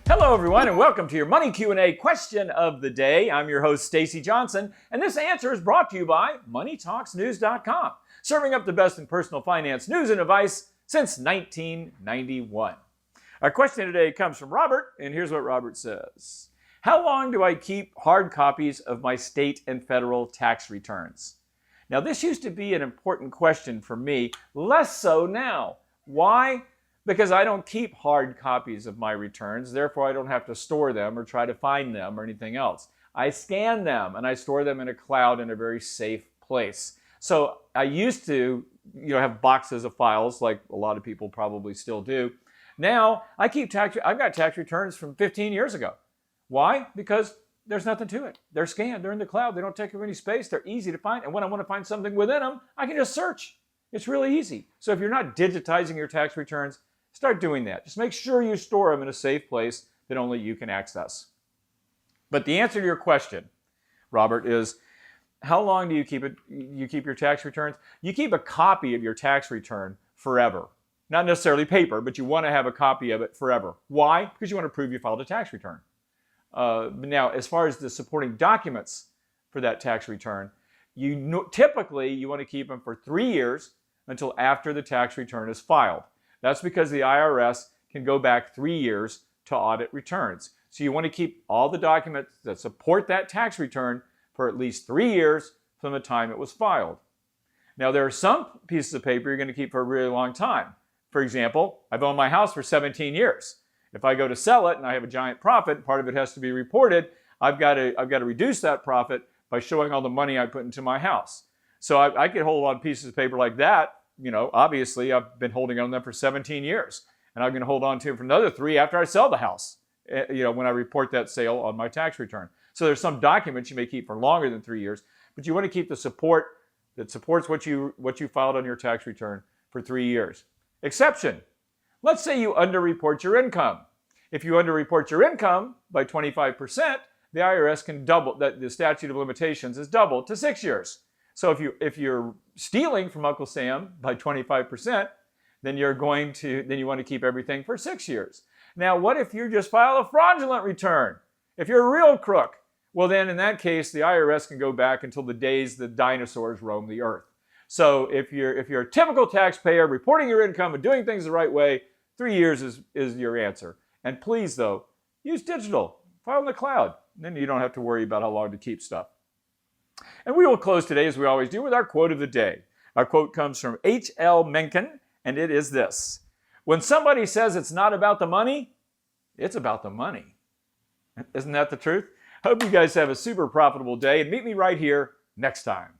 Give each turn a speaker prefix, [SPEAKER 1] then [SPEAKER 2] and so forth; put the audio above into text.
[SPEAKER 1] Hello everyone and welcome to your Money Q&A question of the day. I'm your host Stacy Johnson and this answer is brought to you by MoneyTalksNews.com, serving up the best in personal finance news and advice since 1991. Our question today comes from Robert and here's what Robert says. How long do I keep hard copies of my state and federal tax returns? Now this used to be an important question for me, less so now. Why? Because I don't keep hard copies of my returns, therefore I don't have to store them or try to find them or anything else. I scan them and I store them in a cloud in a very safe place. So I used to have boxes of files like a lot of people probably still do. Now I've got tax returns from 15 years ago. Why? Because there's nothing to it. They're scanned, they're in the cloud, they don't take up any space, they're easy to find, and when I want to find something within them, I can just search. It's really easy. So if you're not digitizing your tax returns, start doing that. Just make sure you store them in a safe place that only you can access. But the answer to your question, Robert, is how long do you keep your tax returns? You keep a copy of your tax return forever. Not necessarily paper, but you want to have a copy of it forever. Why? Because you want to prove you filed a tax return. Now, as far as the supporting documents for that tax return, typically you want to keep them for 3 years until after the tax return is filed. That's because the IRS can go back 3 years to audit returns. So you want to keep all the documents that support that tax return for at least 3 years from the time it was filed. Now there are some pieces of paper you're going to keep for a really long time. For example, I've owned my house for 17 years. If I go to sell it and I have a giant profit, part of it has to be reported, I've got to reduce that profit by showing all the money I put into my house. So I could hold on pieces of paper like that. Obviously I've been holding on them for 17 years and I'm going to hold on to them for another 3 after I sell the house, when I report that sale on my tax return. So there's some documents you may keep for longer than 3 years, but you want to keep the support that supports what you filed on your tax return for 3 years. Exception. Let's say you underreport your income. If you underreport your income by 25%, the IRS can double that. The statute of limitations is doubled to 6 years. So if you're stealing from Uncle Sam by 25%, then you want to keep everything for 6 years. Now, what if you just file a fraudulent return? If you're a real crook, well then in that case, the IRS can go back until the days the dinosaurs roamed the earth. So if you're a typical taxpayer reporting your income and doing things the right way, 3 years is your answer. And please though, use digital, file in the cloud. Then you don't have to worry about how long to keep stuff. And we will close today, as we always do, with our quote of the day. Our quote comes from H.L. Mencken, and it is this: when somebody says it's not about the money, it's about the money. Isn't that the truth? Hope you guys have a super profitable day, and meet me right here next time.